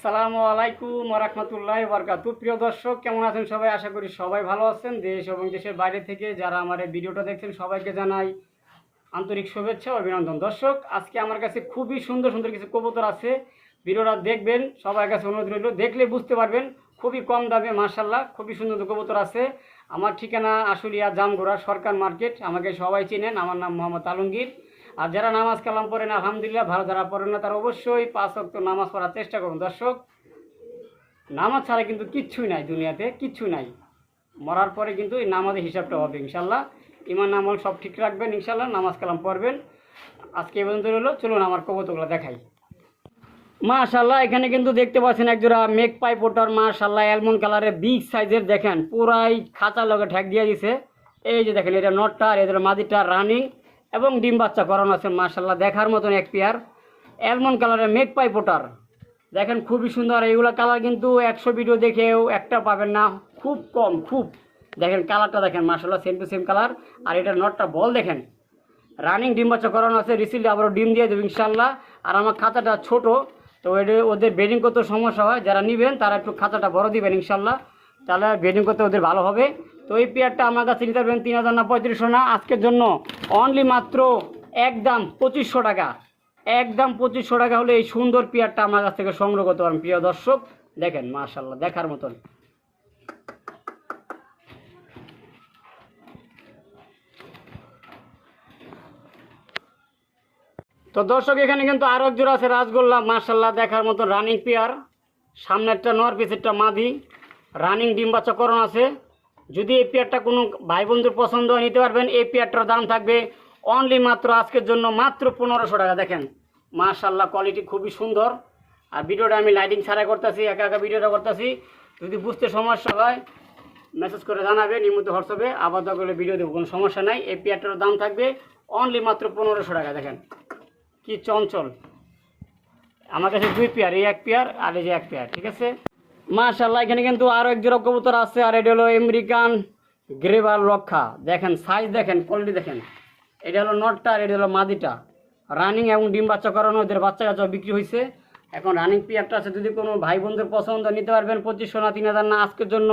আসসালামু আলাইকুম ওয়া রাহমাতুল্লাহি ওয়া বারাকাতুহু। প্রিয় দর্শক, কেমন আছেন সবাই? আশা করি সবাই ভালো আছেন। দেশ এবং দেশের বাইরে থেকে যারা আমার এই ভিডিওটা দেখছেন সবাইকে জানাই আন্তরিক শুভেচ্ছা ও অভিনন্দন। দর্শক, আজকে আমার কাছে খুবই সুন্দর সুন্দর কিছু কবুতর আছে, ভিডিওটা দেখবেন। সবার কাছে অনুরোধ রইল, দেখলে বুঝতে পারবেন খুবই কম দামে মাশাআল্লাহ খুবই সুন্দর কবুতর আছে। আমার ঠিকানা আশুলিয়া জামগোড়া সরকার মার্কেট, আমাকে সবাই চিনেন। আমার নাম মোহাম্মদ আলমগীর। আর যারা নামাজ কালাম পড়েন আলহামদুলিল্লাহ ভালো, যারা পড়েন না তারা অবশ্যই 5 ওয়াক্ত নামাজ পড়ার চেষ্টা করুন। দর্শক, নামাজ ছাড়া কিন্তু কিচ্ছুই নাই দুনিয়াতে, কিচ্ছু নাই। মরার পরে কিন্তু এই নামাজের হিসাবটা হবে ইনশাল্লাহ। ইমান আমল সব ঠিক রাখবেন ইনশাল্লাহ, নামাজ কালাম পড়বেন। আজকে এই পর্যন্ত রইল, চলুন আমার কবুতরগুলো দেখাই। মাশাআল্লাহ, এখানে কিন্তু দেখতে পাচ্ছেন একজোড়া মেক পাইপ ওটার মাশাআল্লাহ অ্যালমন্ড কালারের বিগ সাইজের, দেখেন পুরাই খাঁচার লগে ঠ্যাক দিয়ে দিছে। এই যে দেখেন, এটা নটটা আর এদের মাদিটা রানিং এবং ডিম বাচ্চা করানো আছে। মাশাআল্লাহ দেখার মতন এক পেয়ার অ্যালমন্ড কালারের মেক পাইপ ওটার, দেখেন খুবই সুন্দর। এইগুলো কালার কিন্তু 100 ভিডিও দেখেও একটা পাবেন না, খুব কম, খুব। দেখেন কালারটা দেখেন মাশাআল্লাহ সেম টু সেম কালার। আর এটার নটটা বল দেখেন, রানিং ডিম বাচ্চা করানো আছে। রিসিভলি আবারও ডিম দিয়ে দেবে ইনশাল্লাহ। আর আমার খাঁচাটা ছোট, তো এটা ওদের বেডিং করতে সমস্যা হয়, যারা নেবেন তারা একটু খাঁচাটা বড় দিবেন ইনশাল্লাহ, তাহলে বেডিং করতে ওদের ভালো হবে। তো এই পেয়ারটা আমার কাছে নিতে পারবেন 3000 না 3500 না, আজকের জন্য অনলি মাত্র একদম 2500 টাকা। একদম 2500 টাকা হলে এই সুন্দর পেয়ারটা আমার কাছ থেকে সংগ্রহ করতে পারেন। প্রিয় দর্শক দেখেন মাশাআল্লাহ দেখার মতন। তো দর্শক, এখানে কিন্তু আরো এক জোড়া আছে রাজগোল্লা, মাশাআল্লাহ দেখার মতো রানিং পেয়ার। সামনেরটা নর, পিছেরটা মাদি, রানিং ডিম বাচ্চা করানো আছে। যদি এই পেয়ারটা কোনো ভাই বন্ধুর পছন্দ হয় নিতে পারবেন। এই পেয়ারটার দাম থাকবে অনলি মাত্র আজকের জন্য মাত্র 1500 টাকা। দেখেন মাশাআল্লাহ কোয়ালিটি খুবই সুন্দর। আর ভিডিওটা আমি লাইটিং ছাড়াই করতেছি, একা একা ভিডিওটা করতেছি। যদি বুঝতে সমস্যা হয় মেসেজ করে জানাবেন, এই মধ্যে হোয়াটসঅ্যাপে আবার দরকার ভিডিও দেবো, কোনো সমস্যা নাই। এই পেয়ারটার দাম থাকবে অনলি মাত্র 1500 টাকা। দেখেন কি চঞ্চল, আমার কাছে 2 পেয়ার, এই 1 পেয়ার আর এই যে 1 পেয়ার, ঠিক আছে। মাশাআল্লাহ এখানে কিন্তু আরও এক জোড়া কবুতর আছে, আর এটা হলো আমেরিকান গ্রেভার রক্ষা। দেখেন সাইজ দেখেন, কোয়ালিটি দেখেন। এটা হলো নটটা আর এটা হলো মাদিটা, রানিং এবং ডিম বাচ্চা করানো। ওদের বাচ্চা কাচ্চা বিক্রি হয়েছে, এখন রানিং পেয়ারটা আছে। যদি কোনো ভাই বোনদের পছন্দ নিতে পারবেন 2500 না 3000 না, আজকের জন্য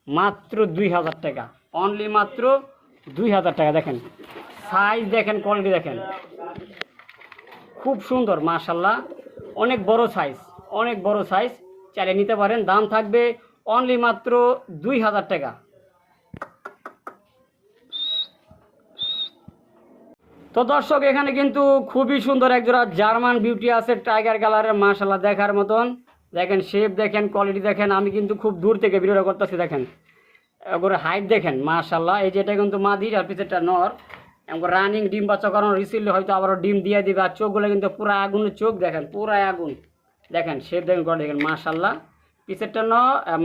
মাত্র 2000 টাকা, অনলি মাত্র 2000 টাকা। দেখেন সাইজ দেখেন, কোয়ালিটি দেখেন, খুব সুন্দর মাশাআল্লাহ, অনেক বড় সাইজ, অনেক বড় সাইজ। চাইলে নিতে পারেন, দাম থাকবে অনলি মাত্র 2000 টাকা। তো দর্শক, এখানে কিন্তু খুবই সুন্দর একজোড়া জার্মান বিউটি আছে টাইগার কালারের, মাশাআল্লাহ দেখার মতন। দেখেন শেপ দেখেন, কোয়ালিটি দেখেন। আমি কিন্তু খুব দূর থেকে ভিডিওটা করতেছি, দেখেন একবারে হাইট দেখেন মাশাআল্লাহ। এই যে এটা কিন্তু মাদি আর পিছেরটা নর, এবং রানিং ডিম বাচ্চা করানো। রিসিভলি হয়তো আবারও ডিম দিয়ে দিবে। আর চোখগুলো কিন্তু পুরো আগুনের চোখ, দেখেন পুরো আগুন। দেখেন শেপ দেখেন, করে দেখেন মাশাআল্লাহ। পিছেরটা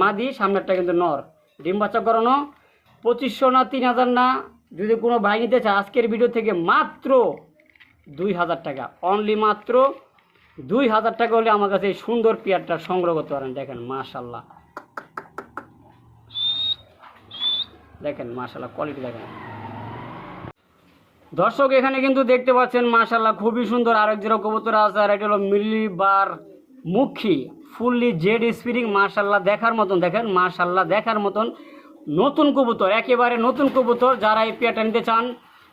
মাদি, সামনেরটা কিন্তু নর, ডিম বাচ্চা করানো। 2500 না 3000 না, যদি কোনো ভাই নিতে চায় আজকের ভিডিও থেকে মাত্র 2000 টাকা, অনলি মাত্র 2000 টাকা হলে আমার কাছে এই সুন্দর পেয়ারটা সংগ্রহ করতে পারেন। দেখেন মাশাআল্লাহ, দেখেন মাশাআল্লাহ কোয়ালিটি দেখেন। দর্শক, এখানে কিন্তু দেখতে পাচ্ছেন মাশাআল্লাহ খুবই সুন্দর আরেক জোড়া কবুতর আছে, আর এটা হলো মিলিবার মুখী, ফুললি জেড স্পিরিং, মাশাআল্লাহ দেখার মতন। দেখেন মাশাআল্লাহ দেখার মতন নতুন কবুতর, একেবারে নতুন কবুতর। যারা এই পেয়ারটা নিতে চান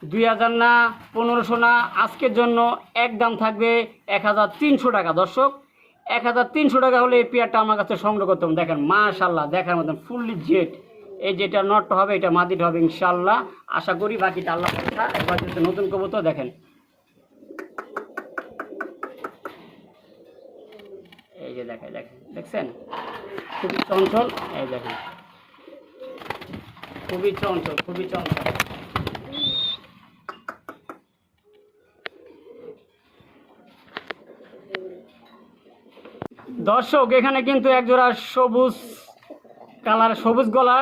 2000 না 1500 না, আজকের জন্য একদম থাকবে 1300 টাকা। দর্শক 1300 টাকা হলে এই পেয়ারটা আমার কাছে সংগ্রহ করতে হবে। দেখেন মাশাআল্লাহ দেখার মতন ফুললি জেড। এই যেটা নটটা হবে এটা মাদিটা হবে ইনশাআল্লাহ, আশা করি। বাকিটা আল্লাহ কথা। একবার যদি নতুন কবুতর দেখেন, এই যে দেখেন, দেখছেন খুবই চঞ্চল। এই দেখেন খুবই চঞ্চল, খুবই চঞ্চল। দর্শক, এখানে কিন্তু একজোড়া সবুজ কালার, সবুজ গলা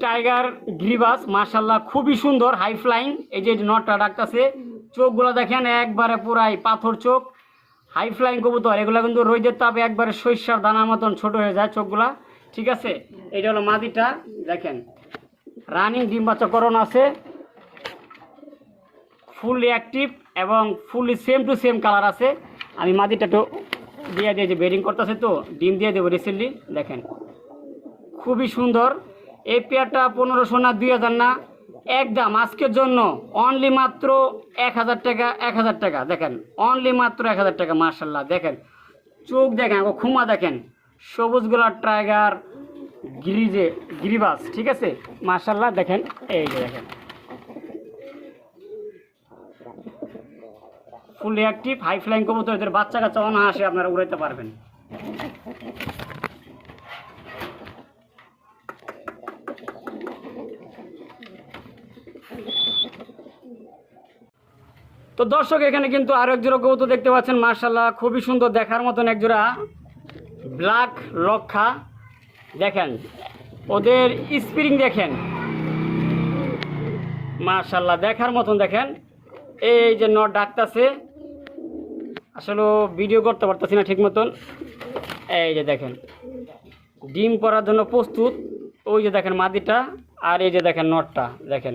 টাইগার গ্রিবাস, মাশাআল্লাহ খুবই সুন্দর হাই ফ্লাইং। এই যে নটটা ডাকতেছে, চোখগুলো দেখেন একবারে পুরাই পাথর চোখ, হাই ফ্লাইং কবুতর। এগুলো কিন্তু রোদের তাপে একবারে সরিষার দানার মতন ছোট হয়ে যায় চোখগুলা, ঠিক আছে। এটা হলো মাদিটা, দেখেন রানিং ডিম বাচ্চা করানো আছে, ফুললি অ্যাক্টিভ এবং fully same to same colour আছে। আমি মাদিটা একটু দিয়ে যে বেডিং করতেছে, তো ডিম দিয়ে দেবো রিসেন্টলি। দেখেন খুবই সুন্দর এই পেয়ারটা। 1500 না 2000 না, একদম আজকের জন্য অনলি মাত্র 1000 টাকা। 1000 টাকা দেখেন, অনলি মাত্র 1000 টাকা। মার্শাল্লাহ দেখেন, চোখ দেখেন, খুমা দেখেন, সবুজ গোলার টাইগার গিরিবাস, ঠিক আছে। মার্শাল্লাহ দেখেন, এই যে দেখেন ফুলি অ্যাক্টিভ হাই ফ্লাইং কবুতর। এদের বাচ্চা কাচ্চা অনায়াসে আপনারা উড়াইতে পারবেন। তো দর্শক এখানে কিন্তু আরো এক জোড়া কবুতর দেখতে পাচ্ছেন, মার্শাল্লাহ খুবই সুন্দর দেখার মতন এক জোড়া ব্ল্যাক লক্ষা। দেখেন ওদের স্প্রিং দেখেন, মার্শাল্লাহ দেখার মতন। দেখেন এই যে নট ডাকতেছে, আসলে ভিডিও করতে পারতেছি না ঠিক মতন। এই যে দেখেন ডিম করার জন্য প্রস্তুত। ওই যে দেখেন মাদিটা, আর এই যে দেখেন নটটা। দেখেন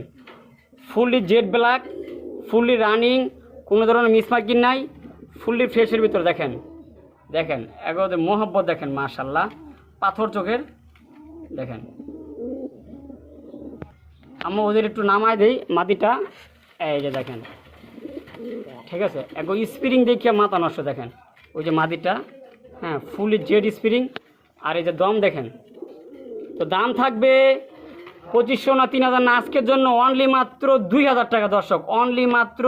fully jet black, fully running, কোনো ধরনের মিসমার্কিং নাই, ফুললি ফ্রেশের ভিতরে। দেখেন দেখেন এগোদের মোহাব্বত দেখেন, মাশাল্লাহ পাথর চোখের। দেখেন আমি ওদের একটু নামায় দিই মাদিটা। এই যে দেখেন, ঠিক আছে, এগো স্প্রিং দেখিয়ে মাথা নষ্ট। দেখেন ওই যে মাদিটা, হ্যাঁ ফুললি জেড স্প্রিং। আর এই যে দম দেখেন। তো দাম থাকবে 2500 না 3000 না, আজকের জন্য অনলি মাত্র 2000 টাকা। দর্শক অনলি মাত্র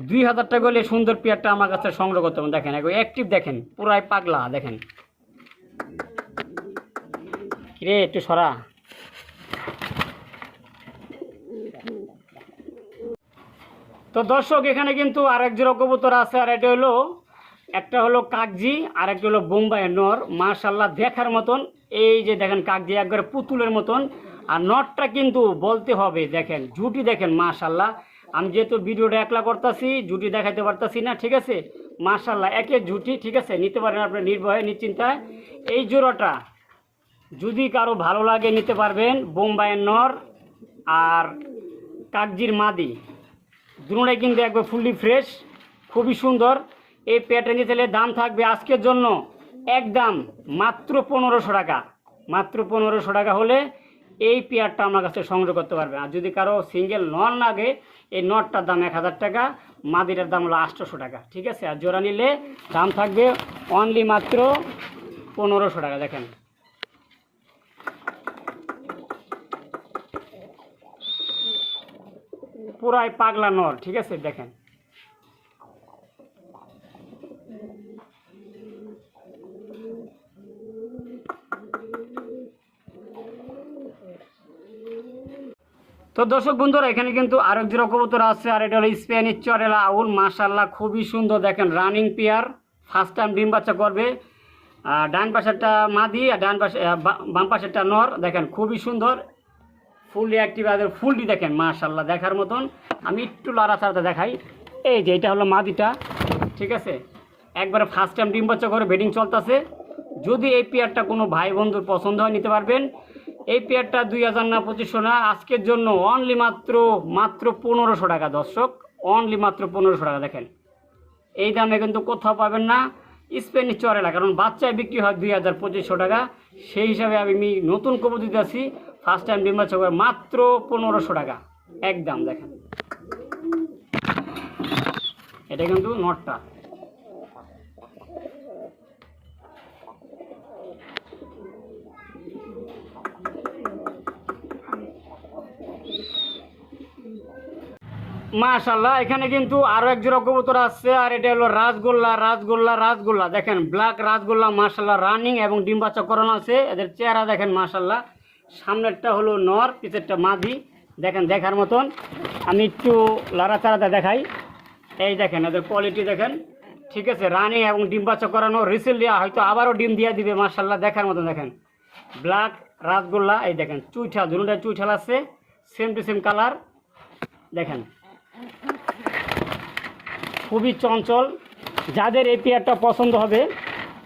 2000 টাকা হলে সুন্দর পেয়ারটা আমার কাছে সংগ্রহ করতে হবে। দেখেন এগো অ্যাক্টিভ দেখেন, পুরাই পাগলা। দেখেন রে একটু সরা। তো দর্শক এখানে কিন্তু আরেক জোড়া কবুতর আছে, আর এটা হলো একটা হলো কাকজি, আর একটা হলো বোম্বাইয়ের নর। মাশাল্লাহ দেখার মতন। এই যে দেখেন কাকজি একবারে পুতুলের মতন, আর নটটা কিন্তু বলতে হবে। দেখেন জুটি দেখেন, মাশাল্লাহ। আমি যেহেতু ভিডিওটা একলা করতেছি, জুটি দেখাতে পারতাছি না, ঠিক আছে। মাশাল্লাহ একে জুটি, ঠিক আছে, নিতে পারেন আপনি নির্ভয়ে নিশ্চিন্তায়। এই জোড়াটা যদি কারো ভালো লাগে নিতে পারবেন। বোম্বাইয়ের নর আর কাকজির মাদি দুটোটাই কিন্তু একবার ফুললি ফ্রেশ, খুবই সুন্দর। এই পেয়ারটা নিতে চাইলে দাম থাকবে আজকের জন্য একদম মাত্র 1500 টাকা। মাত্র 1500 টাকা হলে এই পেয়ারটা আমার কাছে সংগ্রহ করতে পারবে। আর যদি কারো সিঙ্গেল নর লাগে, এই নটটার দাম 1000 টাকা, মাদিটার দাম হলো 800 টাকা, ঠিক আছে। আর জোড়া নিলে দাম থাকবে অনলি মাত্র 1500 টাকা। দেখেন পুরাই পাগলা নর, ঠিক আছে। দেখেন তো দর্শক বন্ধুরা এখানে কিন্তু আরেক জোড়া কবুতর আছে, আর এটা হলো স্প্যানিশ চরেলা আউল। মাশাল্লাহ খুবই সুন্দর। দেখেন রানিং পেয়ার, ফার্স্ট টাইম ডিম বাচ্চা করবে। ডান পাশেরটা মাদি আর ডান পাশে বাম পাশেরটা নর। দেখেন খুবই সুন্দর, ফুললি অ্যাক্টিভ। আর ফুলটি দেখেন মাশাল্লাহ দেখার মতন। আমি একটু লড়াচাড়াতে দেখাই। এই যে এটা হলো মাদিটা, ঠিক আছে, একবারে ফার্স্ট টাইম ডিম বাচ্চা করে বেডিং চলতেছে। যদি এই পেয়ারটা কোনো ভাই বন্ধুর পছন্দ হয় নিতে পারবেন। এই পেয়ারটা 2000 না 2500 না, আজকের জন্য অনলি মাত্র 1500 টাকা। দর্শক অনলি মাত্র 1500 টাকা। দেখেন এই দামে কিন্তু কোথাও পাবেন না স্প্যানিশ চরেলা, কারণ বাচ্চায় বিক্রি হয় 2000-2500 টাকা। সেই হিসাবে আমি নতুন কবুতর দিতে আসি ফার্স্ট টাইম ডিম বাচ্চা করে মাত্র 1500 টাকা একদম। দেখেন এটা কিন্তু নটটা। মাশাল্লাহ এখানে কিন্তু আরো এক জোড়া কবুতর আছে, আর এটা হলো রাজগোল্লা। দেখেন ব্ল্যাক রাজগোল্লা, মাশাল্লাহ রানিং এবং ডিম বাচ্চা করানো আছে। এদের চেহারা দেখেন মাশাল্লাহ, সামনেরটা হলো নর, পিছেরটা মাদি। দেখেন দেখার মতন। আমি একটু লাড়াচাড়াতে দেখাই। এই দেখেন এদের কোয়ালিটি দেখেন, ঠিক আছে, রানিং এবং ডিম বাচ্চা করানো। রিসেন্টলি হয়তো আবারও ডিম দিয়ে দিবে। মাশাল্লাহ দেখার মতন। দেখেন ব্ল্যাক রাজগোল্লা। এই দেখেন চুইঠাল, দুটোটাই চুইঠাল আছে, সেম টু সেম কালার। দেখেন খুবই চঞ্চল। যাদের এই পেয়ারটা পছন্দ হবে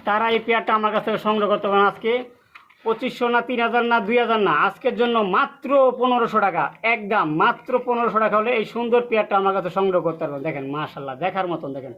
তারা এই পেয়ারটা আমার কাছ থেকে সংগ্রহ করতে পারেন। আজকে 2500 না 3000 না 2000 না, আজকের জন্য মাত্র 1500 টাকা একদম। মাত্র 1500 টাকা হলে এই সুন্দর পেয়ারটা আমার কাছে সংগ্রহ করতে পারবেন। দেখেন মাশাল্লাহ দেখার মতন। দেখেন